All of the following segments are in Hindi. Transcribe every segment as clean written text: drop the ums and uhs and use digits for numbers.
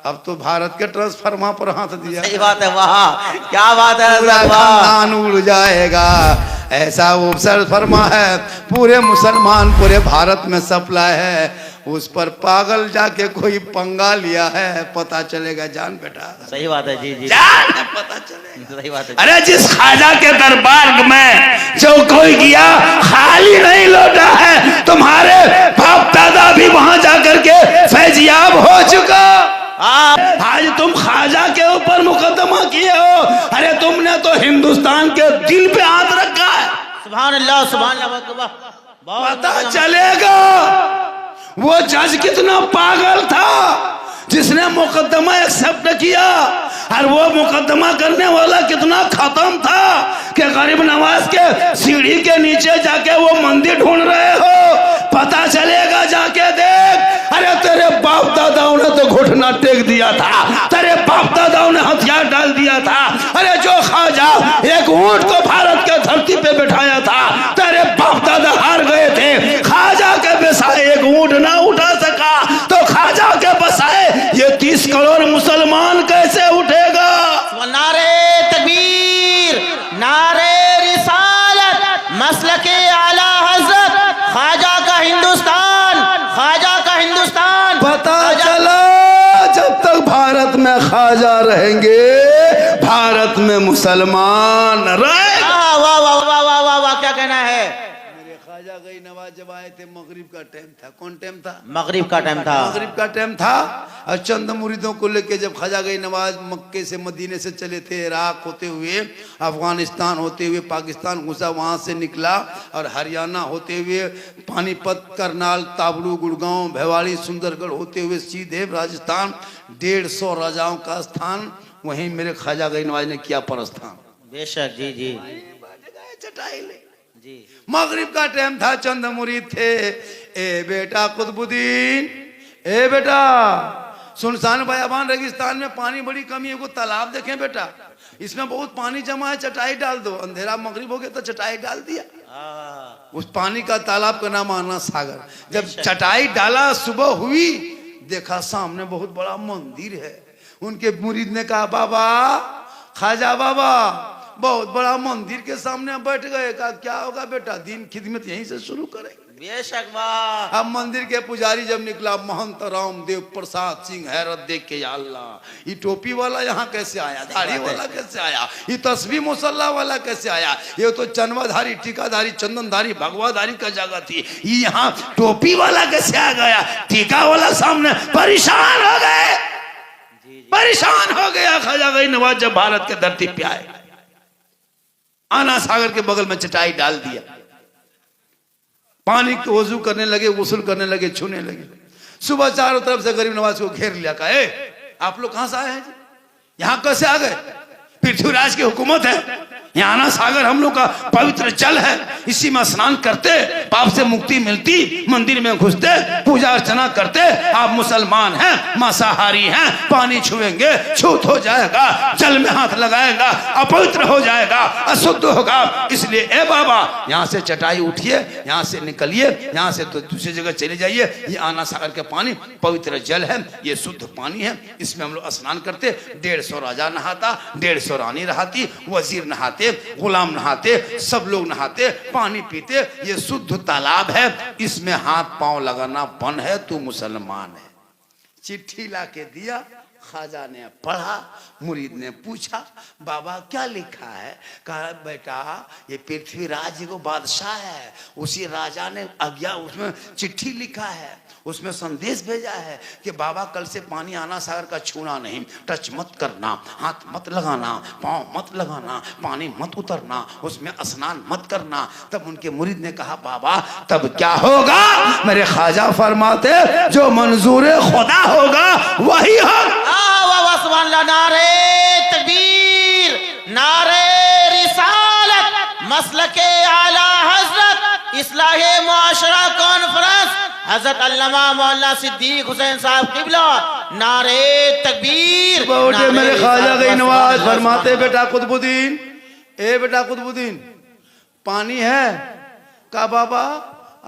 अब तो भारत के ट्रांसफार्मर पर हाथ दिया। सही बात है, वाह क्या बात है, पूरा खानदान उड़ जाएगा, ऐसा वो ट्रांसफार्मर है, पूरे मुसलमान पूरे भारत में सप्लाई है। उस पर पागल जाके कोई पंगा लिया है, पता चलेगा जान बेटा। सही बात है, जी जी जान पता चलेगा। सही बात है। अरे जिस ख्वाजा के दरबार में जो कोई गया खाली नहीं लौटा है। तुम्हारे बाप दादा भी वहां जाकर के फैजियाब हो चुका। आज तुम ख्वाजा के ऊपर मुकदमा किए हो। अरे तुमने तो हिंदुस्तान के दिल पे हाथ रखा है। सुभान अल्लाह, सुभान अल्लाह। पता चलेगा वो जज कितना पागल था जिसने मुकदमा एक्सेप्ट किया, और वो मुकदमा करने वाला कितना खत्म था कि गरीब नवाज के सीढ़ी के नीचे जाके वो मंदिर ढूंढ रहे हो। पता चलेगा, जाके देख। अरे तेरे बाप दादाओं ने तो घुटना टेक दिया था, तेरे बाप दादाओं ने हथियार डाल दिया था। अरे जो ख्वाजा एक ऊंट को भारत के धरती पे बैठाया था, तेरे बाप दादा हार गए थे। ख्वाजा के बसाए एक ऊंट ना उठा सका, तो ख्वाजा के बसाए ये 30 करोड़ मुसलमान कैसे उठेगा? नारे तकबीर, नारे रिसालत, मसलके आला हजरत, ख्वाजा का हिंदुस्तान, ख्वाजा का हिंदुस्तान। पता चला जब तक भारत में ख्वाजा रहेंगे, भारत में मुसलमान रहेंगे। वाह वाह वाह वाह वाह वाह वाह, क्या कहना है। मेरे ख्वाजा गई नवाज जब आए थे, मगरिब का टाइम था। कौन टाइम था? मगरिब का टाइम था। मगरिब का टाइम था। और चंद मुरीदों को लेके जब ख्वाजा गई नवाज मक्के से मदीने से चले थे, इराक होते हुए अफगानिस्तान होते हुए पाकिस्तान घुसा, वहां से निकला और हरियाणा होते हुए पानीपत, करनाल, ताबड़ू, गुड़गांव, भिवाड़ी, सुंदरगढ़ होते हुए सीधे राजस्थान। 150 राजाओं का स्थान वहीं मेरे ख्वाजा गई नवाज ने किया प्रस्थान। बेशक, जी जी चटाई ले जी। मगरिब का टाइम था, चंद मुरीद थे। ए बेटा कुतुबुद्दीन, ए बेटा, सुनसान बयाबान रेगिस्तान में पानी बड़ी कमी है, वो तालाब देखें बेटा, इसमें बहुत पानी जमा है, चटाई डाल दो। अंधेरा मगरिब हो गया तो चटाई डाल दिया। उस पानी का तालाब का नाम आना सागर। जब चटाई डाला, सुबह हुई, देखा सामने बहुत बड़ा मंदिर है। उनके मुरीद ने कहा, बाबा ख्वाजा बाबा, बहुत बड़ा मंदिर के सामने बैठ गए। कहा क्या होगा बेटा, दिन खिदमत यहीं से शुरू करेंगे। बेशक, वाह। अब मंदिर के पुजारी जब निकला, महंत रामदेव प्रसाद सिंह, हैरत देख के, या अल्लाह, ये टोपी वाला यहाँ कैसे आया, दाढ़ी वाला कैसे आया, ये तस्बीह मुसल्ला वाला कैसे आया, ये तो चनवाधारी, टीकाधारी, चंदनधारी, भगवाधारी का जगह थी, ये यहाँ टोपी वाला कैसे आ गया, टीका वाला सामने। परेशान हो गए, परेशान हो गया ख्वाजा गई नवाज जब भारत के धरती पे आए। आना सागर के बगल में चटाई डाल दिया, पानी को वजू करने लगे, गुस्ल करने लगे, छूने लगे। सुबह चारों तरफ से गरीब नवाज को घेर लिया। कहा, आप लोग कहां से आए हैं? यहां कैसे आ गए? पृथ्वीराज की हुकूमत है, यहाँ आना सागर हम लोग का पवित्र जल है, इसी में स्नान करते, पाप से मुक्ति मिलती, मंदिर में घुसते, पूजा अर्चना करते। आप मुसलमान हैं, मांसाहारी हैं, पानी छुएंगे छूत हो जाएगा, जल में हाथ लगाएगा अपवित्र हो जाएगा, अशुद्ध होगा। इसलिए ए बाबा, यहाँ से चटाई उठिए, यहाँ से निकलिए, यहाँ से तो दूसरी जगह चले जाइए। ये आना सागर के पानी पवित्र जल है, ये शुद्ध पानी है, इसमें हम लोग स्नान करते। 150 राजा नहाता, 150 रानी नहाती, वजीर नहाते, गुलाम नहाते, सब लोग नहाते, पानी पीते। ये शुद्ध तालाब है, इसमें हाथ पांव लगाना बंद है, तू मुसलमान है। चिट्ठी ला के दिया, ख्वाजा ने पढ़ा, मुरीद ने पूछा, बाबा क्या लिखा है? कहा, बेटा ये पृथ्वीराज को बादशाह है, उसी राजा ने आज्ञा, उसमें चिट्ठी लिखा है, उसमें संदेश भेजा है कि बाबा कल से पानी आना सागर का छूना नहीं, टच मत करना, हाथ मत लगाना, पाँव मत लगाना, पानी मत उतरना, उसमें स्नान मत करना। तब उनके मुरीद ने कहा, बाबा तब क्या होगा? मेरे ख्वाजा फरमाते, जो मंजूर खुदा होगा वही होगा। नारे तकबीर, नारे रिसालत, मसलके आला हजरत, इस्लाहे मुआशरा कॉन्फ्रेंस, हजरत अल्लामा मौलाना सिद्दीक हुसैन साहब किबला, नारे तकबीर। बेटे मेरे ख्वाजा गई नवाज फरमाते, बेटा कुतुबुद्दीन, ए बेटा कुतुबुद्दीन, पानी है? कहा बाबा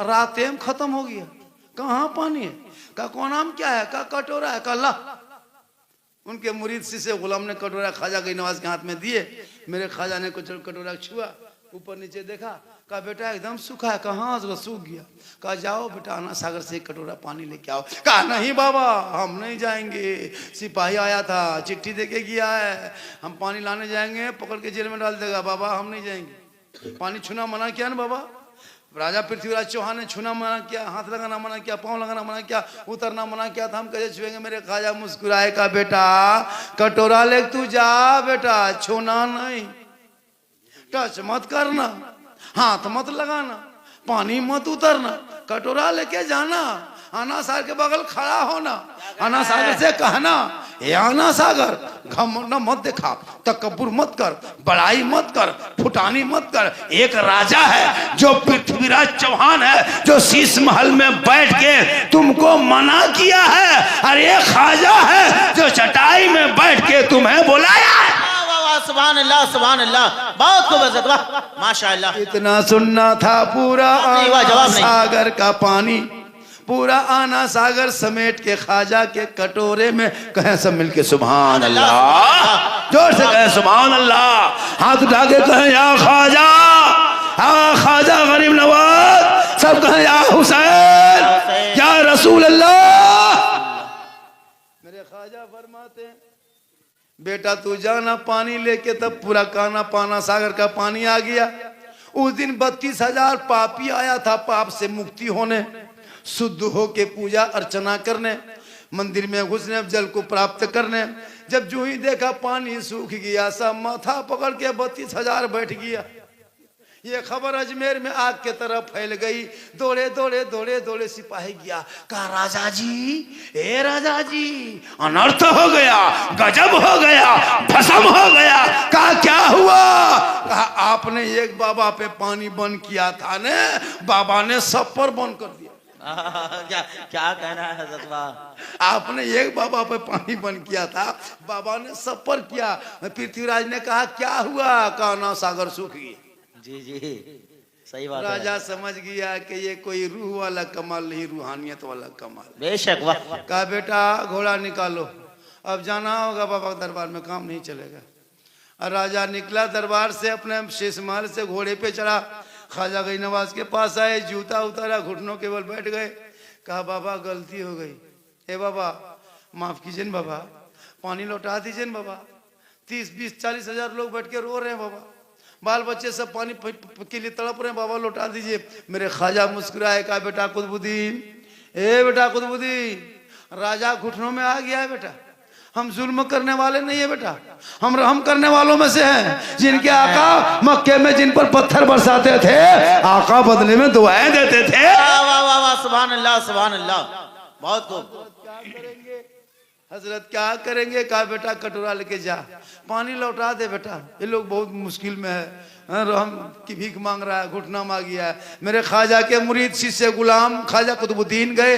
रातें खत्म हो गया। कहाँ पानी है? का कौन नाम क्या है? का कटोरा है। का अल्लाह। उनके मुरीद से गुलाम ने कटोरा ख्वाजा गरीब नवाज के हाथ में दिए। मेरे ख्वाजा ने कटोरा छुआ, ऊपर नीचे देखा, कहा बेटा एकदम सूखा है। कहाँ सूख गया? कहा जाओ बेटा आना सागर से एक कटोरा पानी लेके आओ। कहा नहीं बाबा हम नहीं जाएंगे, सिपाही आया था चिट्ठी देके गया है, हम पानी लाने जाएंगे पकड़ के जेल में डाल देगा। बाबा हम नहीं जाएंगे। पानी छूना मना किया ना बाबा। राजा पृथ्वीराज चौहान ने छूना मना किया, हाथ लगाना मना किया, पाँव लगाना मना किया, उतरना मना किया था। हम कैसे छुएंगे? मेरे ख्वाजा मुस्कुराए, का बेटा कटोरा ले तू जा बेटा, छूना नहीं, टच मत करना, हाथ मत लगाना, पानी मत उतरना, कटोरा लेके जाना, आना सागर के बगल खड़ा होना, आना सागर से कहना ये आना सागर घमंड मत दिखा, तकब्बुर मत कर, बड़ाई मत कर, फुटानी मत कर। एक राजा है जो पृथ्वीराज चौहान है, जो शीश महल में बैठ के तुमको मना किया है, और एक ख्वाजा है जो चटाई में बैठ के तुम्हें बुलाया है। सुभान अल्लाह सुभान अल्लाह, बहुत खूब, वाह माशाअल्लाह। इतना सुनना था पूरा आना सागर का पानी, पूरा आना सागर समेट के ख्वाजा के कटोरे में। कहें सब मिलके सुभान अल्लाह, जोर से कहें सुभान अल्लाह, हाथ उठा के कहें या ख्वाजा, हाँ ख्वाजा गरीब नवाज, सब कहें या हुसैन, या रसूल अल्लाह। मेरे ख्वाजा फरमाते हैं बेटा तू जाना पानी लेके। तब पूरा काना पाना सागर का पानी आ गया। उस दिन 32,000 पापी आया था पाप से मुक्ति होने, शुद्ध हो के पूजा अर्चना करने, मंदिर में घुसने, जल को प्राप्त करने। जब जो ही देखा पानी सूख गया, सब माथा पकड़ के 32,000 बैठ गया। ये खबर अजमेर में आग के तरह फैल गई। दौड़े दौड़े दौड़े दौड़े सिपाही गया, कहा राजा जी, ए राजा जी अनर्थ हो गया, गजब हो गया, भस्म हो गया। कहा क्या हुआ? कहा आपने एक बाबा पे पानी बंद किया था ने, बाबा ने सब पर बंद कर दिया। क्या क्या कहना है हज़रत? आपने एक बाबा पे पानी बंद किया था, बाबा ने सब पर किया। पृथ्वीराज ने कहा क्या हुआ? कहा ना सागर सूख गया। जी जी सही बात है। राजा समझ गया कि ये कोई रूह वाला कमाल नहीं, रूहानियत वाला कमाल। बेशक वाह। कहा बेटा घोड़ा निकालो, अब जाना होगा बाबा के दरबार में, काम नहीं चलेगा। और राजा निकला दरबार से, अपने शीश महल से घोड़े पे चढ़ा, ख्वाजा गरीब नवाज के पास आए, जूता उतारा, घुटनों के बल बैठ गए। कहा बाबा गलती हो गई, ए बाबा माफ कीजिए न बाबा, पानी लौटा दीजिए न बाबा। 30, 20, 40 हजार लोग बैठ के रो रहे हैं बाबा, बाल बच्चे सब पानी के लिए तड़प रहे हैं, बाबा लौटा दीजिए। मेरे ख्वाजा मुस्कुराए, कहा बेटा कुतुबुद्दीन, ए बेटा कुतुबुद्दीन, राजा घुटनों में आ गया है बेटा, हम जुल्म करने वाले नहीं है बेटा, हम रहम करने वालों में से हैं। जिनके आका मक्के में जिन पर पत्थर बरसाते थे, आका बदले में दुआएं देते थे। वाह वाह वाह, सुभान अल्लाह सुभान अल्लाह, बहुत खूब। क्या करेंगे हजरत, क्या करेंगे? कहा बेटा कटोरा लेके जा, पानी लौटा दे बेटा, ये लोग बहुत मुश्किल में है, रहम की भीख मांग रहा है, घुटना मांग गया है। मेरे ख्वाजा के मुरीद शिष्य गुलाम ख्वाजा कुतुबुद्दीन गए,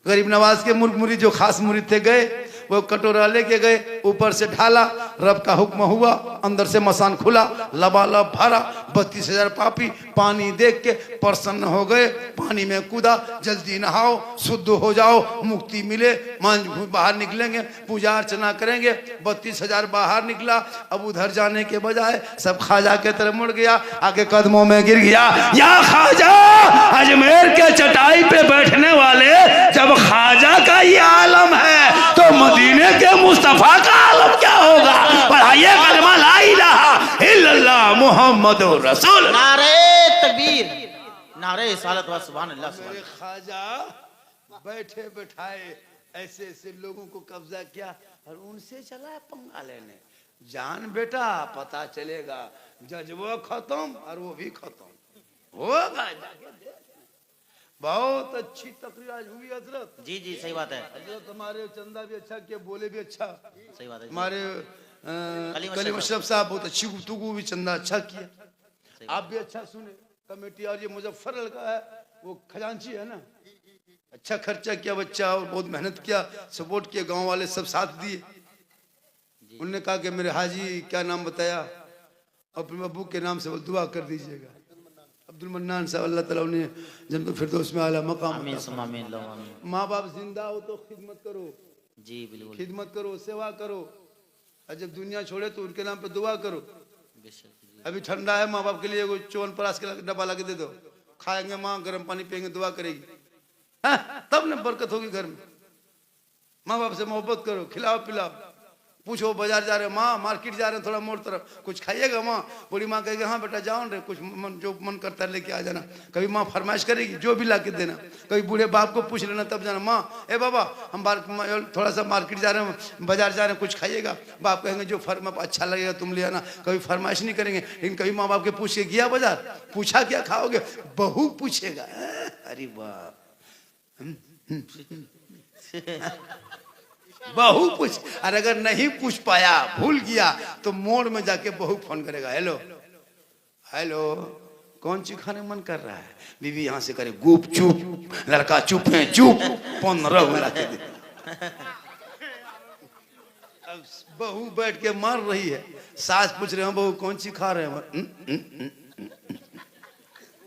गरीब नवाज के मुरीद जो खास मुरीद थे गए, वो कटोरा लेके गए, ऊपर से ढाला, रब का हुक्म हुआ, अंदर से मसान खुला, लबालब भरा, 32,000 पापी पानी देख के प्रसन्न हो गए, पानी में कूदा, जल्दी नहाओ, शुद्ध हो जाओ, मुक्ति मिले, बाहर निकलेंगे, पूजा अर्चना करेंगे। 32,000 बाहर निकला। अब उधर जाने के बजाय सब ख्वाजा के तरफ मुड़ गया, आगे कदमों में गिर गया। या ख्वाजा, अजमेर के चटाई पे बैठने वाले, जब ख्वाजा का ये आलम है तो मदीने के मुस्तफा का आलम क्या होगा? पढ़ाइए कलमा ला इलाहा इल्लल्लाह मुहम्मदुर रसूल। नारे तकबीर, नारे रिसालत व सुभान अल्लाह। मेरे ख्वाजा बैठे बैठाए ऐसे ऐसे लोगों को कब्जा किया और उनसे चला पंगा लेने। जान बेटा पता चलेगा, जज्बा खत्म और वो भी खत्म होगा, जाके देख। बहुत अच्छी तकरीर आज हुई हजरत। जी जी सही बात है हजरत, हमारे चंदा भी अच्छा किया, बोले भी अच्छा, सही बात है। हमारे कलीम अशरफ साहब बहुत अच्छी गुफ्तगू भी, चंदा अच्छा किया, आप भी अच्छा सुने। कमेटी और ये मुजफ्फर का है, वो खजांची है ना, अच्छा खर्चा किया बच्चा, और बहुत मेहनत किया, सपोर्ट किया, गांव वाले सब साथ दिए। उन्होंने कहा कि मेरे हाजी क्या नाम बताया, अपने अब्बू के नाम से वो दुआ कर दीजिएगा। अब्दुल मन्नान साहब अल्लाह ताला उन्हें जन्नत फिरदौस में आला मकाम आमीन अता सुम्मा आमीन अल्लाहुम्मा आमीन। माँ बाप जिंदा हो तो खिदमत करो, जी बिल्कुल खिदमत करो, सेवा करो, और जब दुनिया छोड़े तो उनके नाम पे दुआ करो। बेशक जी। अभी ठंडा है, माँ बाप के लिए वो च्यवनप्राश का डब्बा ला के दे दो, खाएंगे माँ, गर्म पानी पियेंगे, दुआ करेगी, हाँ, तब ना बरकत होगी घर में। माँ बाप से मोहब्बत करो, खिलाओ पिलाओ। पूछो बाजार जा रहे हो माँ, मार्केट जा रहे हैं थोड़ा मोड़ तरफ, कुछ खाइएगा माँ? बूढ़ी माँ कहेगी हाँ बेटा जाओ रे, कुछ जो मन करता है लेके आ जाना। कभी माँ फरमाइश करेगी जो भी ला के देना। कभी बूढ़े बाप को पूछ लेना तब जाना, माँ ए बाबा हम थोड़ा सा मार्केट जा रहे हैं, बाजार जा रहे हैं, कुछ खाइएगा? बाप कहेंगे जो अच्छा लगेगा तुम ले आना। कभी फरमाइश नहीं करेंगे, लेकिन कभी माँ बाप के पूछ के गया बाजार, पूछा क्या खाओगे? बहू पूछेगा, अरे बाप बहू पूछ। और अगर नहीं पूछ पाया, भूल गया, तो मोड़ में जाके बहू फोन करेगा, हेलो हेलो कौन चीज खाने मन कर रहा है? बीवी यहां से करे गुप चुप, लड़का चुप है चुप, 15 मिला के दे। अब बहू बैठ के मार रही है, सास पूछ रहे हैं बहू कौन चीज खा रहे हैं?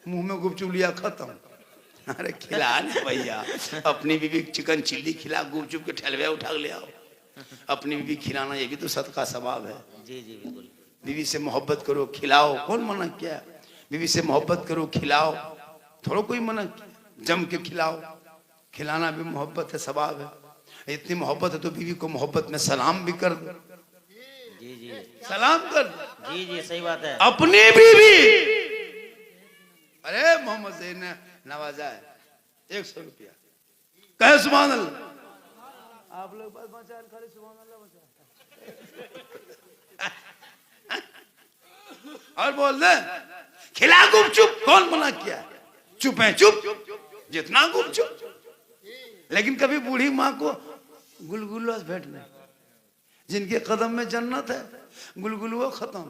मुंह में गुपचुप लिया, खत्म। अरे खिला ना भैया, अपनी बीवी चिकन चिल्ली खिला, गुपचुप के ठलवे उठा ले आओ। अपनी बीवी खिलाना ये भी तो सदका सवाब है। जी जी बिल्कुल। बीवी से मोहब्बत करो, खिलाओ, कौन मना किया? बीवी से मोहब्बत करो, खिलाओ, थोड़ा कोई मना किया? जम के खिलाओ, खिलाना भी मोहब्बत है, सवाब है। इतनी मोहब्बत है तो बीवी को मोहब्बत में सलाम भी कर दो। जी जी सलाम कर दो। जी जी सही बात है। अपनी बीवी, अरे मोहम्मद से ने नवाजा है 100 रुपया, कहे सुभान अल्लाह। आप लोग बस बचा खाली सुभान अल्लाह बचा। और बोल दे खिला गुपचुप, कौन मना किया? चुप है चुप, जितना गुपचुप। लेकिन कभी बूढ़ी माँ को गुलगुला बैठने, जिनके कदम में जन्नत है, गुलगुलुआ खत्म।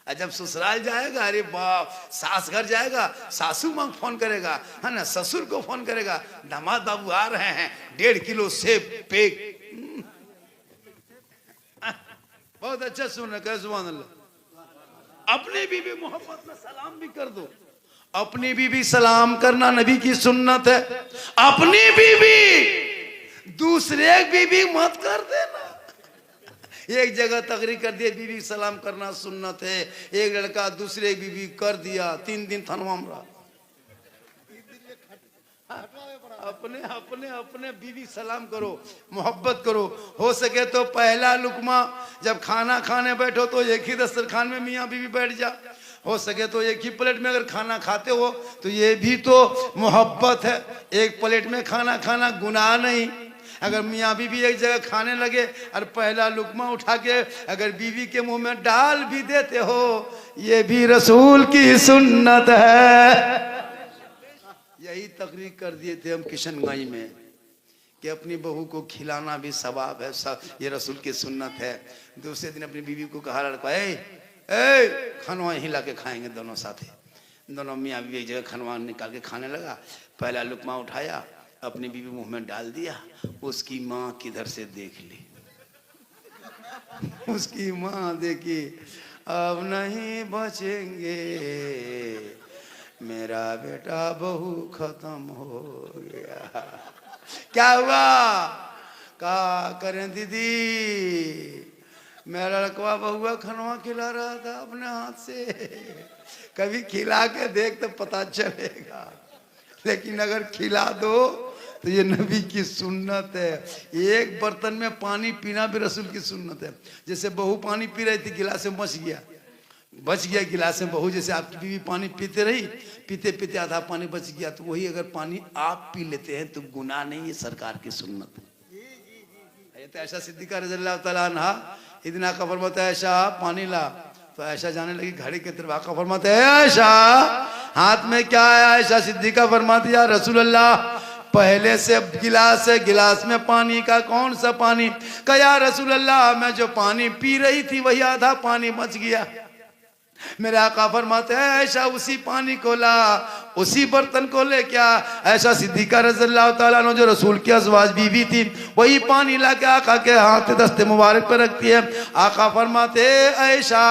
जब ससुराल जाएगा, अरे बाप, सास घर जाएगा, सासू माँ फोन करेगा, है ना, ससुर को फोन करेगा, दामाद बाबू आ रहे हैं, 1.5 किलो सेब पेक। बहुत अच्छा सुन रहे, कह सुभान अल्लाह। अपनी बीवी मोहब्बत में सलाम भी कर दो। अपनी बीवी सलाम करना नबी की सुन्नत है। अपनी बीवी, दूसरे बीवी मत कर देना। एक जगह तकरीर कर दिया, बीवी सलाम करना सुन्नत है। एक लड़का दूसरे बीवी कर दिया, 3 दिन थनवा में रहा। अपने अपने अपने बीवी सलाम करो, मोहब्बत करो। हो सके तो पहला लुकमा जब खाना खाने बैठो तो एक ही दस्तरखान में मियाँ बीवी बैठ जा। हो सके तो एक ही प्लेट में अगर खाना खाते हो तो ये भी तो मोहब्बत है। एक प्लेट में खाना खाना गुनाह नहीं। अगर मियाँ बीवी एक जगह खाने लगे और पहला लुकमा उठा के अगर बीवी के मुंह में डाल भी देते हो, ये भी रसूल की सुन्नत है। यही तकरीर कर दिए थे हम किशनगंज में कि अपनी बहू को खिलाना भी सवाब है, ये रसूल की सुन्नत है। दूसरे दिन अपनी बीवी को कहा लड़का, ए खानवा यहीं ला के खाएंगे दोनों साथी। दोनों मियाँ बीवी एक जगह खानवा निकाल के खाने लगा। पहला लुकमा उठाया, अपनी बीवी मुंह में डाल दिया। उसकी माँ किधर से देख ली, उसकी माँ देखी, अब नहीं बचेंगे, मेरा बेटा बहू खत्म हो गया। क्या हुआ? क्या करें दीदी, मेरा लड़का बहुआ खनवा खिला रहा था अपने हाथ से। कभी खिला के देख तो पता चलेगा, लेकिन अगर खिला दो तो ये नबी की सुन्नत है। एक बर्तन में पानी पीना भी रसूल की सुन्नत है। जैसे बहू पानी पी रही थी, गिलास में बच गया गिलास में बहू, जैसे आपकी बीवी पानी पीते रही, पीते पीते आधा पानी बच गया, तो वही अगर पानी आप पी लेते हैं तो गुनाह नहीं, ये सरकार की सुन्नत है। ये तो ऐसा सिद्दीक़ा रज़ियल्लाहु तआला अन्हा इतना का फरमाता है, ऐसा पानी ला, तो ऐसा जाने लगी घड़ी के तरफ, आका फरमाते हैं ऐसा हाथ में क्या है? ऐसा सिद्दीक़ा फरमाती है, रसूल अल्लाह पहले से गिलास है, गिलास में पानी का कौन सा पानी? कहा रसूल अल्लाह मैं जो पानी पी रही थी वही आधा पानी बच गया। मेरे आका फरमाते हैं ऐसा उसी पानी को ला, उसी बर्तन को ले। क्या? ऐसा सिद्दीक़ा रज़ियल्लाहु ताला अन्हा जो रसूल की अज़वाज बीवी थी, वही पानी ला के आका के हाथ दस्ते मुबारक पर रखती है। आका फरमाते ऐसा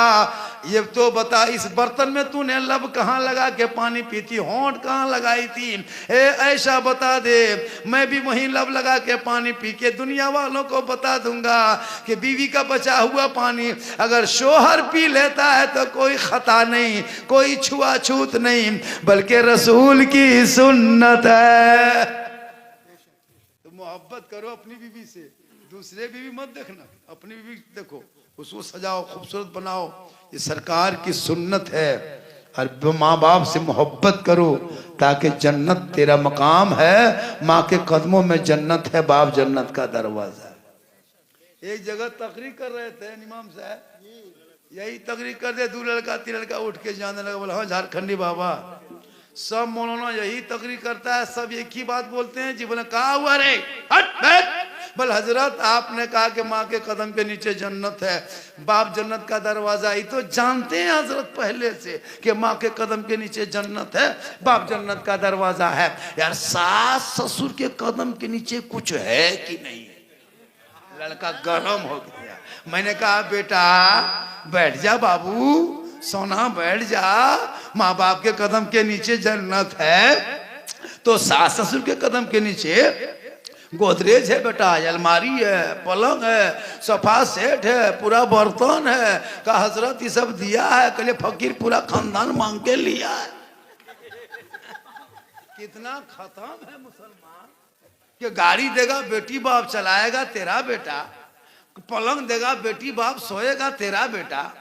ये तो बता, इस बर्तन में तूने लब कहाँ लगा के पानी पीती, होंठ कहाँ लगाई थी, ऐसा बता दे। मैं भी वहीं लब लगा के पानी पी के दुनिया वालों को बता दूंगा कि बीवी का बचा हुआ पानी अगर शोहर पी लेता है तो कोई खता नहीं, कोई छुआछूत नहीं, बल्कि रसूल की सुन्नत है। तो मोहब्बत करो अपनी बीवी से, दूसरे बीवी मत देखना, अपनी बीवी देखो, उसको सजाओ, खूबसूरत बनाओ। ये सरकार की सुन्नत है। और माँ बाप से मोहब्बत करो ताकि जन्नत तेरा मकाम है, माँ के कदमों में जन्नत है, बाप जन्नत का दरवाजा है। एक जगह तकरीर कर रहे थे इमाम साहब, यही तकरीर कर दे, 2 लड़का 3 लड़का उठ के जाने लगा, बोला हाँ झारखंडी बाबा, सब मौलाना यही तकरीर करता है, सब एक ही बात बोलते हैं जी। बोले कहा हुआ रे, हट बैठ। बोल हजरत आपने कहा कि माँ के कदम के नीचे जन्नत है, बाप जन्नत का दरवाजा, ही तो जानते हैं हजरत पहले से कि माँ के कदम के नीचे जन्नत है, बाप जन्नत का दरवाजा है। यार सास ससुर के कदम के नीचे कुछ है कि नहीं? लड़का गरम हो गया। मैंने कहा बेटा बैठ जा बाबू, सोना बैठ जा, माँ बाप के कदम के नीचे जन्नत है तो सास ससुर के कदम के नीचे गोदरेज है बेटा, अलमारी है, पलंग है, सोफा सेट है, पूरा बर्तन है। का हजरत ये सब दिया है? कल फकीर पूरा खानदान मांग के लिया है। कितना खत्म है मुसलमान कि गाड़ी देगा बेटी बाप चलाएगा तेरा बेटा, पलंग देगा बेटी बाप सोएगा तेरा बेटा,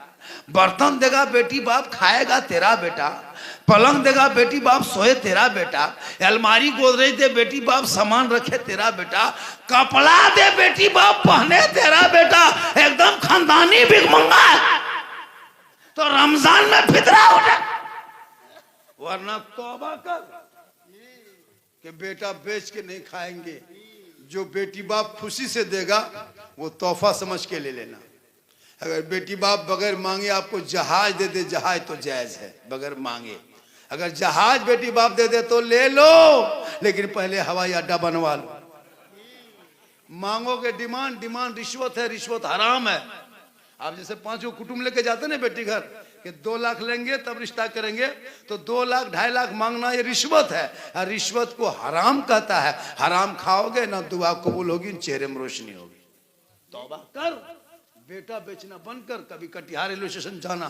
बर्तन देगा बेटी बाप खाएगा तेरा बेटा, पलंग देगा बेटी बाप सोए तेरा बेटा, अलमारी गोदरेज दे बेटी बाप सामान रखे तेरा बेटा, कपड़ा दे बेटी बाप पहने तेरा बेटा, एकदम खानदानी भिखमंगा है। तो रमजान में फितरा उठे, वरना तौबा कर कि बेटा बेच के नहीं खाएंगे। जो बेटी बाप खुशी से देगा वो तोहफा समझ के ले लेना। अगर बेटी बाप बगैर मांगे आपको जहाज दे दे, जहाज तो जायज है बगैर मांगे। अगर जहाज बेटी बाप दे दे तो ले लो, लेकिन पहले हवाई अड्डा बनवा लो। मांगोगे डिमांड, डिमांड रिश्वत है, रिश्वत हराम है। आप जैसे 5 कुटुंब लेके जाते ना बेटी घर कि 2 लाख लेंगे तब रिश्ता करेंगे, तो 2 लाख 2.5 लाख मांगना ये रिश्वत है, और रिश्वत को हराम कहता है। हराम खाओगे ना दुआ कबूल होगी, चेहरे में रोशनी होगी। तौबा कर, बेटा बेचना बंद कर। कभी कटिहार रेलवे स्टेशन जाना,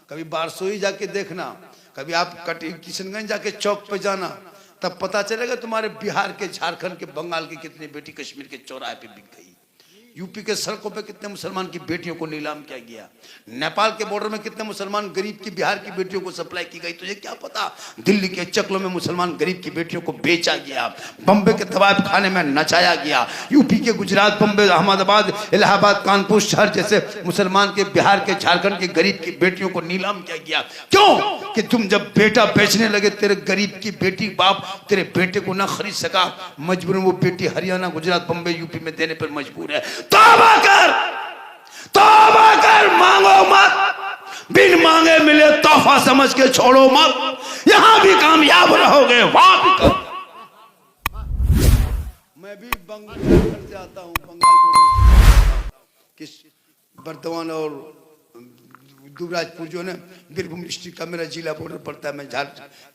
कभी बारसोई जाके देखना, कभी आप किशनगंज जाके चौक पे जाना, तब पता चलेगा तुम्हारे बिहार के, झारखंड के, बंगाल की कितनी बेटी कश्मीर के चौराहे पे बिक गई। यूपी के सड़कों पे कितने मुसलमान की बेटियों को नीलाम किया गया। नेपाल के बॉर्डर में कितने मुसलमान गरीब की बिहार की बेटियों को सप्लाई की गई। तुझे क्या पता? दिल्ली के चकलों में मुसलमान गरीब की बेटियों को बेचा गया, बम्बे के तवायफ खाने में नचाया गया, यूपी के गुजरात, बम्बे, अहमदाबाद, इलाहाबाद, कानपुर शहर जैसे मुसलमान के, बिहार के, झारखंड के गरीब की बेटियों को नीलाम किया गया। क्यों? कि तुम जब बेटा बेचने लगे, तेरे गरीब की बेटी बाप तेरे बेटे को ना खरीद सका, मजबूर वो बेटी हरियाणा, गुजरात, बम्बे, यूपी में देने पर मजबूर है। तौबा कर, तौबा कर, मांगो मत, बिन मांगे मिले तोहफा समझ के छोड़ो मत। यहां भी कामयाब रहोगे, वहां भी कर। मैं भी बंगाल से आता हूं, बंगाल किस बर्दवान और दुबराजपुर जो है बीरभूम डिस्ट्रिक्ट का मेरा जिला बॉर्डर पड़ता है। मैं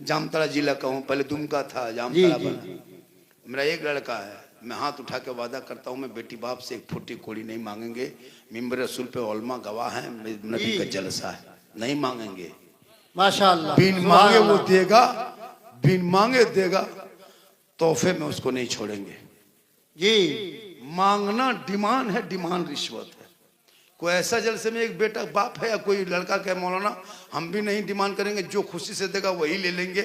जामताड़ा जिला का हूँ, पहले दुमका था, जामताड़ा बना। मेरा एक लड़का है, मैं हाथ उठा के वादा करता हूँ मैं बेटी बाप से 1 फुटी कोड़ी नहीं मांगेंगे। मिंबर रसूल पे उलमा गवाह है, नबी का जलसा है, नहीं मांगेंगे माशाअल्लाह। बिन मांगे वो देगा, बिन मांगे देगा, तोहफे में उसको नहीं छोड़ेंगे जी। मांगना डिमांड है, डिमांड रिश्वत है। कोई ऐसा जलसे में एक बेटा बाप है या कोई लड़का कहे मौलाना हम भी नहीं डिमांड करेंगे, जो खुशी से देगा वही ले लेंगे।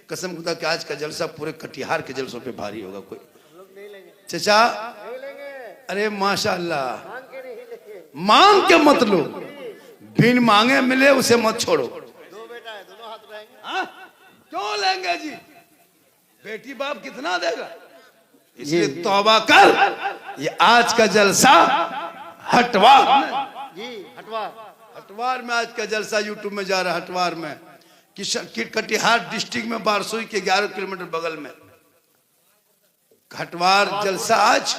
कसम खुदा कि आज का जलसा पूरे कटिहार के जलसों पे भारी होगा। कोई चचा, अरे माशाअल्लाह, मांग के मत लो, बिन मांगे मिले उसे मत छोड़ो। 2 बेटा है, दोनों हाथ रहेंगे। हाँ? क्यों लेंगे जी? बेटी बाप कितना देगा? इसलिए तौबा कर। ये आज का जलसा हटवार जी, हटवार, हटवार में आज का जलसा यूट्यूब में जा रहा है। हटवार में कटिहार डिस्ट्रिक्ट में बारसोई के 11 किलोमीटर बगल में हटवार जलसा आज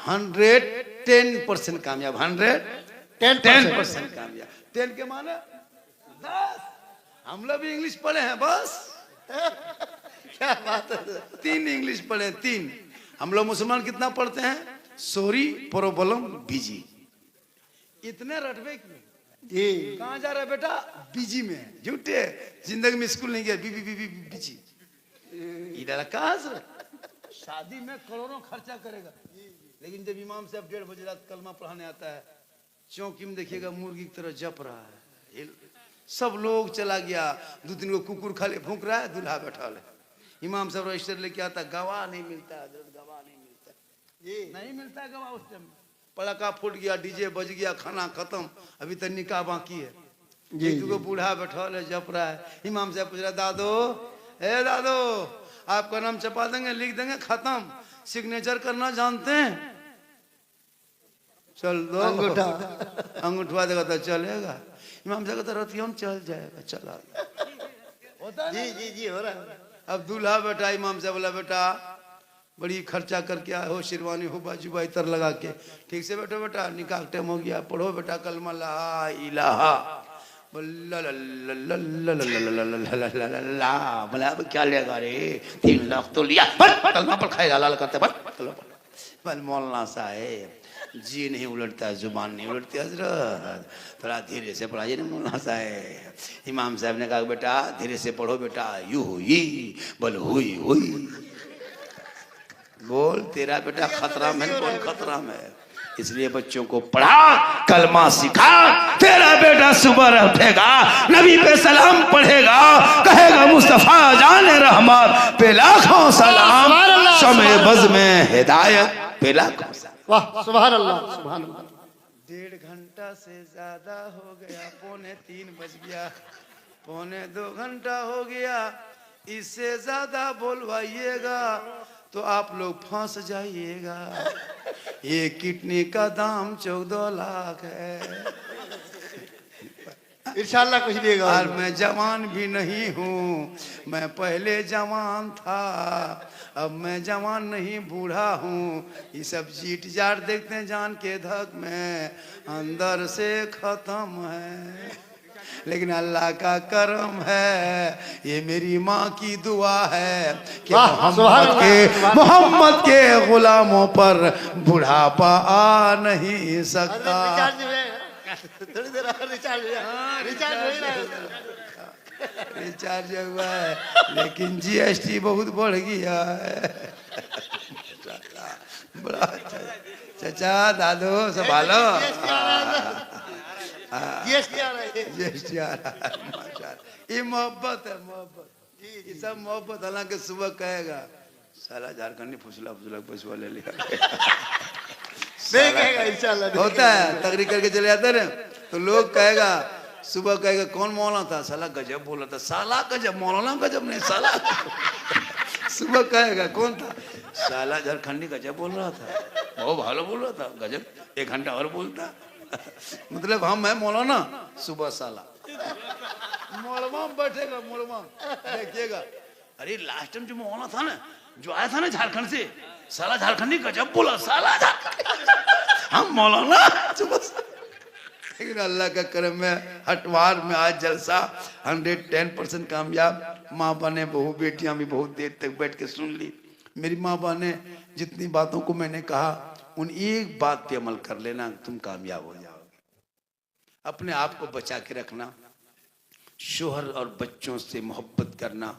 110% कामयाब। 110% कामयाब। 10 के माने हम लोग भी इंग्लिश पढ़े हैं बस। क्या बात है। 3 इंग्लिश पढ़े, 3। हम लोग मुसलमान कितना पढ़ते हैं? Sorry, problem, busy. इतने रटवे क्यों? जी कहाँ जा रहा है बेटा? बिजी में। झूठे, जिंदगी में स्कूल नहीं गया, बीबी बीबी बिजी। इधर कहाँ से? शादी में करोड़ों खर्चा करेगा, लेकिन जब इमाम साहब 1:30 बजे रात कलमा पढ़ाने आता है, चौकी में देखिएगा मुर्गी की तरह जप रहा है। सब लोग चला गया, 2-3 को कुकुर खाले भूख रहा है, दूल्हा बैठा है। इमाम साहब रजिस्टर लेके आता, गवाह नहीं मिलता, गवाह नहीं मिलता, नहीं मिलता है गवाह। उस टाइम पड़ाका फूट गया, डीजे बज गया, खाना खत्म, अभी तक निकाह बाकी है। एक को बूढ़ा बैठा है, जप रहा है। इमाम साहब पूछ रहा, दादो ए दादो, आपका नाम छपा देंगे, लिख देंगे, खत्म। सिग्नेचर करना जानते हैं? चल दो अंगूठा अंगूठवा देगा तो चलेगा। इमाम साहब कहता रतियम चल जाएगा, चला होता जी जी जी हो रहा है। अब दूल्हा बेटा, इमाम साहब बोला बेटा बड़ी खर्चा करके आए हो, शेरवानी हो, बाजू इतर लगा के, ठीक से बैठो बेटा, निकाह टाइम हो गया, पढ़ो बेटा कलमा ला इलाहा बोला। अब क्या लेगा रे? 3 लाख तो लिया, कलमा पर खाएगा, लाल करते पर मौलाना साहेब जी नहीं उलटता, जुबान नहीं उलटती हजरत, थोड़ा धीरे से पढ़ाइए ना मौलाना साहेब। इमाम साहब ने कहा बेटा धीरे से पढ़ो बेटा, यू हुई बोल हुई हुई बोल, तेरा बेटा खतरा में, बोल खतरा में। इसलिए बच्चों को पढ़ा, कलमा सिखा, तेरा बेटा सुबह उठेगा, नबी पे सलाम पढ़ेगा, कहेगा मुस्तफा जाने रहमत पे लाखों सलाम, शमे बज़ में हिदायत पे लाखों सलाम। वाह सुभान अल्लाह सुभान अल्लाह। 1.5 घंटा से ज्यादा हो गया, 2:45 बज गया, 2:45 घंटा हो गया, इससे ज्यादा बोलवाइएगा तो आप लोग फंस जाइएगा। ये किडनी का दाम 14 लाख है। इंशाल्लाह कुछ देगा। और मैं जवान भी नहीं हूँ, मैं पहले जवान था, अब मैं जवान नहीं बूढ़ा हूँ। ये सब जीट जाट देखते हैं जान के धक में, अंदर से खत्म है, लेकिन अल्लाह का करम है, ये मेरी माँ की दुआ है कि मोहम्मद के गुलामों पर बुढ़ापा आ नहीं सकता। थोड़ी देर और रिचार्ज हुआ है, लेकिन जीएसटी बहुत बढ़ गया है। बड़ा चाचा दादू संभालो, जीएसटी आ रहा है। जीएसटी आ रहा है, माशाल्लाह। ये मोहब्बत है, मोहब्बत, ये सब मोहब्बत। हालांकि सुबह कहेगा साला झारखंडी फुसला फुसला पैसा ले लिया, नहीं कहेगा इंशाल्लाह। होता है, तकरीर करके चले जाते ना तो लोग कहेगा, सुबह कहेगा कौन मौलाना था, साला गजब बोला था, साला गजब, मौलाना गजब नहीं साला। सुबह कहेगा कौन था, साला झारखंडी गजब बोल रहा था, बहुत भालो बोल रहा था, गजब 1 घंटा और बोलता। मतलब हम है मौलाना, सुबह साला मौलवा बैठेगा, मौलवा देखिएगा, अरे लास्ट टाइम जो मौलाना था ना, जो आया था ना झारखंड से, साला झारखंडी गजब बोला, साला हम मौलाना सुबह। लेकिन अल्लाह का करम में हटवार में आज जलसा 110% कामयाब। माँ बने बहू बेटियां भी बहुत देर तक बैठ के सुन ली। मेरी माँ बने जितनी बातों को मैंने कहा, उन एक बात पे अमल कर लेना, तुम कामयाब हो जाओगे। अपने आप को बचा के रखना, शोहर और बच्चों से मोहब्बत करना,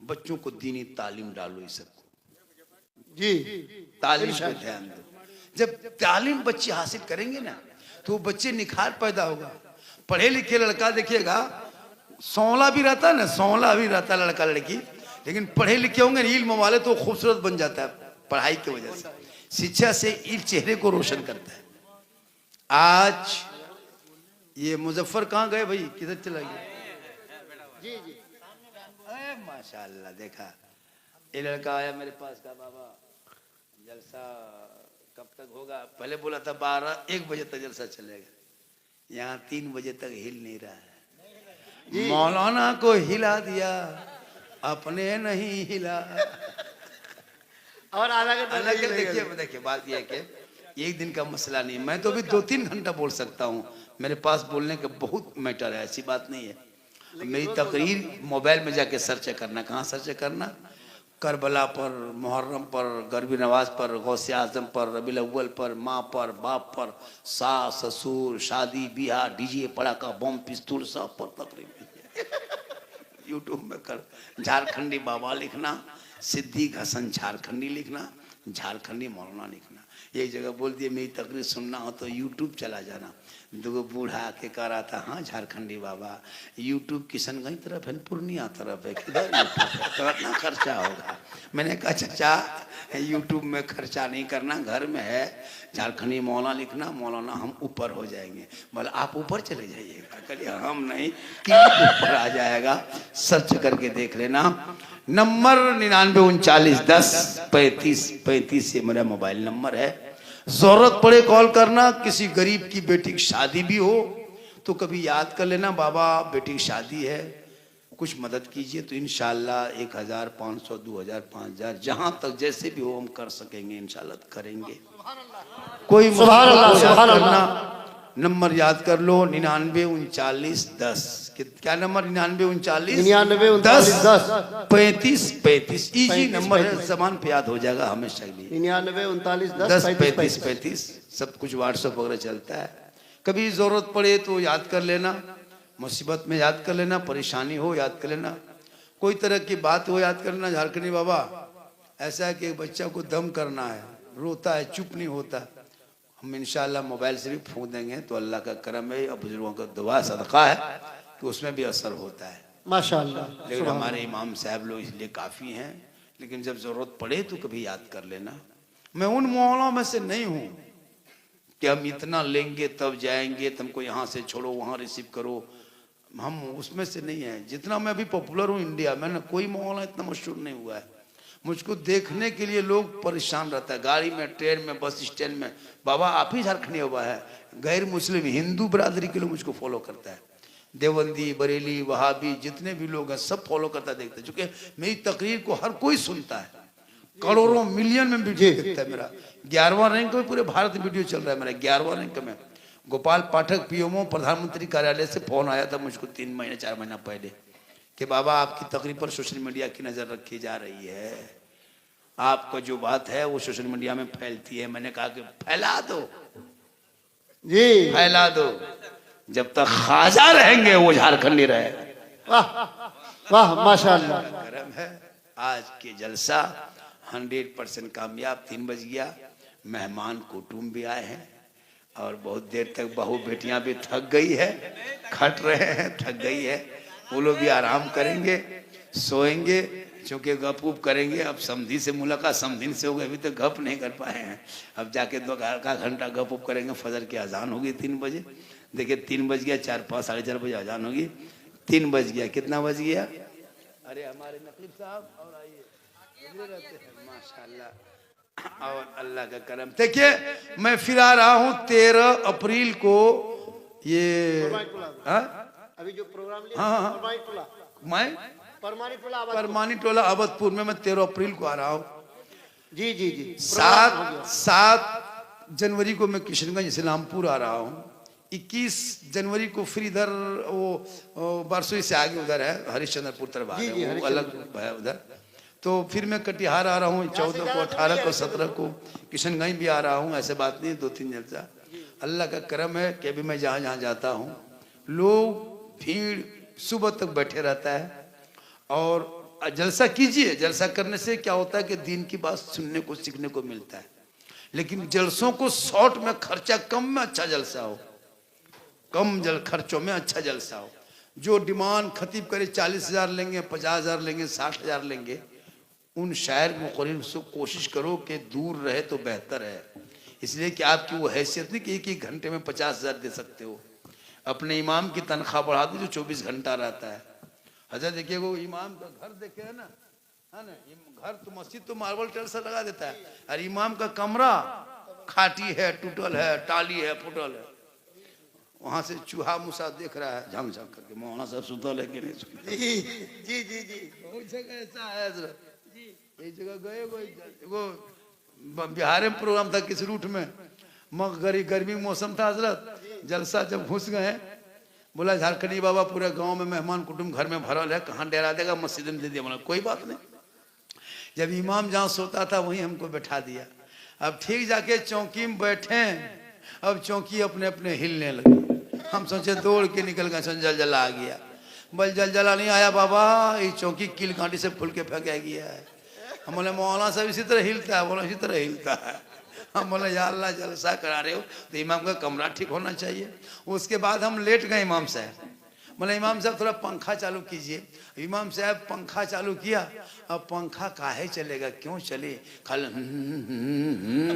बच्चों को दीनी तालीम डालो, इस सबको जी तालीम पे ध्यान दो। जब तालीम बच्चे हासिल करेंगे ना, तो बच्चे निखार पैदा होगा। पढ़े लिखे लड़का देखिएगा, सौला भी रहता है ना, सौला भी रहता है लड़का लड़की, लेकिन पढ़े लिखे होंगे इल्म वाले तो खूबसूरत बन जाता है पढ़ाई की वजह से। शिक्षा से इल्म चेहरे को रोशन करता है। आज ये मुजफ्फर कहाँ गए भाई, किधर चला गया? जी जी माशाल्लाह, देखा ये लड़का आया मेरे पास, का बाबा जलसा कब तक होगा? पहले बोला था 12-1 बजे तक जलसा चलेगा, यहाँ 3 बजे तक हिल नहीं रहा है। मौलाना को हिला दिया, अपने नहीं हिला। और आधा घंटा देखिए बात यह है कि एक दिन का मसला नहीं, मैं तो अभी 2-3 घंटा बोल सकता हूँ, मेरे पास बोलने का बहुत मैटर है, ऐसी बात नहीं है। मेरी तकरीर मोबाइल में जाके सर्च करना। कहाँ सर्च करना? करबला पर, मुहर्रम पर, गरबी नवाज पर, गौसे आजम पर, रबीउल अव्वल पर, माँ पर, बाप पर, सास ससुर, शादी ब्याह, डीजे पड़ाका बम पिस्तूल सब पर तकरीर यूट्यूब में कर। झारखंडी बाबा लिखना, सिद्दीक हसन झारखंडी लिखना, झारखंडी मौलाना लिखना। एक जगह बोल दिए मेरी तकरीर सुनना हो तो यूट्यूब चला जाना। दो बूढ़ा आके कह रहा था, हाँ झारखंडी बाबा यूट्यूब किशनगंज तरफ है, पूर्णिया तरफ है, किधर यूट्यूब है, कितना खर्चा होगा? मैंने कहा चाचा यूट्यूब में खर्चा नहीं करना, घर में है झारखंडी मौलाना लिखना, मौलाना हम ऊपर हो जाएंगे। बोले आप ऊपर चले जाइएगा। कहिए हम नहीं, कि ऊपर आ जाएगा। सर्च करके देख लेना। नंबर 9939103535 ये मेरा मोबाइल नंबर है। जरूरत पड़े कॉल करना। किसी गरीब की बेटी की शादी भी हो तो कभी याद कर लेना, बाबा बेटी की शादी है, कुछ मदद कीजिए। तो इंशाल्लाह 1000, 500, 2000, 5000 जहां तक जैसे भी हो हम कर सकेंगे, इंशाल्लाह करेंगे। कोई करना, नंबर याद कर लो 993910। क्या नंबर? 9939103535। इजी नंबर है, जबान पे याद हो जाएगा हमेशा के लिए। 9939103535 सब कुछ व्हाट्सएप वगैरह चलता है। कभी जरूरत पड़े तो याद कर लेना, मुसीबत में याद कर लेना, परेशानी हो याद कर लेना, कोई तरह की बात हो याद कर लेना। झारखंडी बाबा ऐसा है कि एक बच्चा को दम करना है, रोता है, चुप नहीं होता, हम इंशाल्लाह मोबाइल से भी फूंक देंगे तो अल्लाह का करम है और बुजुर्गों का दुआ सदका है कि उसमें भी असर होता है माशाल्लाह। लेकिन हमारे इमाम साहब लोग इसलिए काफ़ी हैं, लेकिन जब ज़रूरत पड़े तो कभी याद कर लेना। मैं उन मौलाओं में से नहीं हूँ कि हम इतना लेंगे तब जाएंगे, तुमको यहाँ से छोड़ो वहाँ रिसीव करो, हम उसमें से नहीं है। जितना मैं अभी पॉपुलर हूँ इंडिया में ना, कोई मौलाना इतना मशहूर नहीं हुआ है। मुझको देखने के लिए लोग परेशान रहता है, गाड़ी में, ट्रेन में, बस स्टैंड में, बाबा आप ही झारखंडी हुआ है। गैर मुस्लिम हिंदू बरादरी के लोग मुझको फॉलो करता है, देवबंदी, बरेली, वहाबी जितने भी लोग हैं सब फॉलो करता देखते हैं, क्योंकि मेरी तकरीर को हर कोई सुनता है। करोड़ों मिलियन में वीडियो देखता है मेरा। 11वां रैंक में पूरे भारत में वीडियो चल रहा है मेरा, 11वां रैंक में। गोपाल पाठक पीएमओ प्रधानमंत्री कार्यालय से फोन आया था मुझको 3 महीने 4 महीना पहले कि बाबा आपकी तकरीर पर सोशल मीडिया की नजर रखी जा रही है, आपका जो बात है वो सोशल मीडिया में फैलती है। मैंने कहा कि फैला दो जी, फैला दो, जब तक ख्वाजा रहेंगे वो झारखंडी रहे। वाह वाह माशाअल्लाह। करम है आज के जलसा 100% कामयाब। 3 बज गया, मेहमान कुटुंब भी आए हैं और बहुत देर तक बहू बेटियां भी थक गई है, खट रहे हैं, थक गई है, वो लोग भी आराम करेंगे, सोएंगे, क्योंकि गप उप करेंगे। अब समधी से मुलाकात समधी से हो गई, अभी तक गप नहीं कर पाए हैं, अब जाके 2 घंटा गप उप करेंगे। फजर की अजान होगी 3 बजे, देखिए 3 बज गया, 4, 5, साढ़े 4 बजे अजान होगी, 3 बज गया, कितना बज गया? अरे हमारे नकीब साहब और आइए, माशाल्लाह और अल्लाह का करम। देखिए मैं फिर आ रहा हूँ 13 अप्रैल को, ये अभी जो प्रोग्राम लिया, हाँ मैं परमानी टोला अवधपुर में मैं 13 अप्रैल को आ रहा हूँ। जी जी जी। 7 जनवरी को मैं किशनगंज इस्लामपुर आ रहा हूँ। 21 जनवरी को फिर इधर वो बारसोई से आगे उधर है हरिश्चंद्रपुर तरफ आ रहे हैं, वो अलग है उधर। तो फिर मैं कटिहार आ रहा हूँ 14 को, 18 को, 17 को किशनगंज भी आ रहा हूँ। ऐसे बात नहीं, 2-3 जलसा। अल्लाह का करम है कि अभी मैं जहाँ जहाँ जाता हूँ लोग भीड़ सुबह तक बैठे रहता है। और जलसा कीजिए, जलसा करने से क्या होता है कि दीन की बात सुनने को सीखने को मिलता है। लेकिन जलसों को शॉर्ट में, खर्चा कम में अच्छा जलसा हो, कम खर्चों में अच्छा जलसा हो। जो डिमांड खतीब करे 40,000 लेंगे, 50,000 लेंगे, 60,000 लेंगे, उन शायर मुक़र्रिर से कोशिश करो कि दूर रहे तो बेहतर है। इसलिए कि आपकी वो हैसियत नहीं कि एक घंटे में 50,000 दे सकते हो। अपने इमाम की तनख्वाह बढ़ा दो जो 24 घंटा रहता है। हजरत देखिए वो इमाम का घर देखे है ना, घर तो मस्जिद तो मार्बल टाइल्स लगा देता है, और इमाम का कमरा खाटी है, टूटल है, टाली है, फुटल है। वहां से चूहा मुसा देख रहा है झम झम करके, मौलाना साहब सुतल है कि नहीं सुतल? जी जी जी। बहुत जगह ऐसा है हजरत। एक जगह गए वो बिहार में प्रोग्राम था किस रूट में, गर्मी मौसम था हजरत। जलसा जब घुस गए बोला झारखंडी बाबा पूरे गांव में मेहमान कुटुंब घर में भरल है, कहाँ डेरा देगा, मस्जिद में दे दिया। बोला कोई बात नहीं। जब इमाम जहाँ सोता था वहीं हमको बैठा दिया। अब ठीक जाके चौकी में बैठे, अब चौकी अपने अपने हिलने लगी। हम सोचे दौड़ के निकल गए, जल जला आ गया। बल जल जला नहीं आया बाबा, ये चौकी कील कांटी से फूल के फेंका गया है। हम बोले मौलाना साहब इसी तरह हिलता है। बोला इसी तरह हिलता है। हम बोले या अल्लाह जलसा करा रहे हो तो इमाम का कमरा ठीक होना चाहिए। उसके बाद हम लेट गए इमाम साहब। बोले इमाम साहब थोड़ा पंखा चालू कीजिए। इमाम साहब पंखा चालू किया। अब पंखा काहे चलेगा, क्यों चले, खाली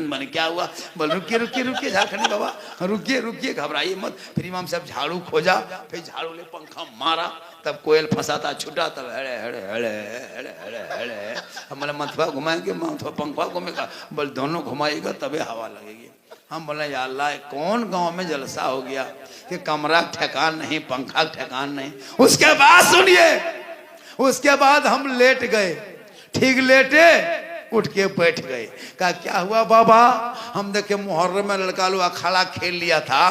मैंने क्या हुआ। बोल रुकिए रुकिए रुकिए झारखंडी बाबा, रुकिए रुकिए, घबराइए मत। फिर इमाम साहब झाड़ू खोजा, फिर झाड़ू ले पंखा मारा, तब कोयल फंसाता छूटा, तब हेड़े हेड़े हेड़े हेड़े हेड़े हेड़े। हम बोले मथुआ घुमाएंगे, मथुआ पंखा घूमेगा। बोल दोनों घुमाएगा तभी हवा लगेगी। हम बोले या अल्लाह कौन गांव में जलसा हो गया कि कमरा ठेकान नहीं, पंखा ठेकान नहीं। उसके बाद सुनिए, उसके बाद हम लेट गए। ठीक लेटे, उठ के बैठ गए। कहा क्या हुआ बाबा। हम देखे मुहर्रम में लड़का लोग अखाड़ा खेल लिया था,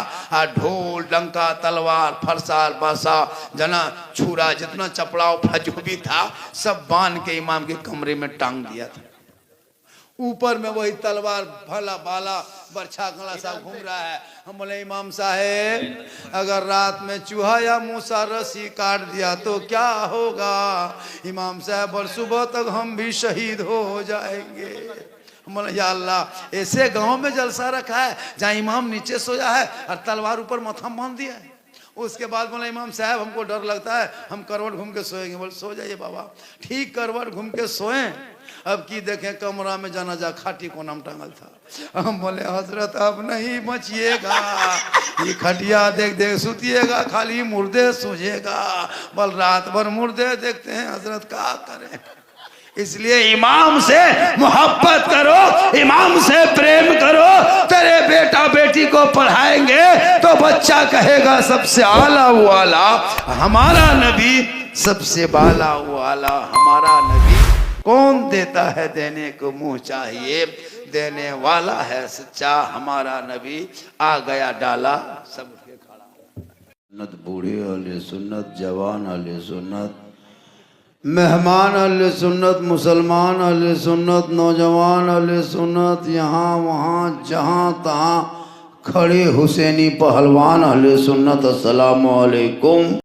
ढोल डंका तलवार फरसार बासा जना छुरा जितना चपड़ा उपड़ा जो भी था सब बांध के इमाम के कमरे में टांग दिया था। ऊपर में वही तलवार भला बाला बरछा गला सा घूम रहा है। हम बोले इमाम साहेब अगर रात में चूहा या मूसा रस्सी काट दिया तो क्या होगा। इमाम साहब और सुबह तक हम भी शहीद हो जाएंगे। हम बोले या अल्लाह ऐसे गांव में जलसा रखा है जहाँ इमाम नीचे सोया है और तलवार ऊपर माथा बांध दिया है। उसके बाद बोला इमाम साहब हमको डर लगता है, हम करवट घूम के सोएंगे। बोले सो जाइए बाबा। ठीक करवट घूम के सोए। अब की देखें कमरा में जनाजा खाटी को नाम टांगल था। हम बोले हजरत अब नहीं बचिएगा, ये खटिया देख देख सुतिएगा, खाली मुर्दे सूझेगा। बल रात भर मुर्दे देखते हैं हजरत, क्या करें। इसलिए इमाम से मोहब्बत करो, इमाम से प्रेम करो। तेरे बेटा बेटी को पढ़ाएंगे तो बच्चा कहेगा सबसे आला वाला हमारा नबी, सबसे बाला वाला हमारा नबी। कौन देता है देने को मुंह चाहिए, देने वाला है सच्चा हमारा नबी। आ गया डाला सब उठ के खड़ा। सुन्नत बूढ़े अले सुन्नत, जवान अले सुन्नत, मेहमान अले सुन्नत, मुसलमान अले सुन्नत, नौजवान अले सुन्नत, यहाँ वहाँ जहाँ तहाँ खड़े हुसैनी पहलवान अले सुन्नत। अस्सलामु अलैकुम।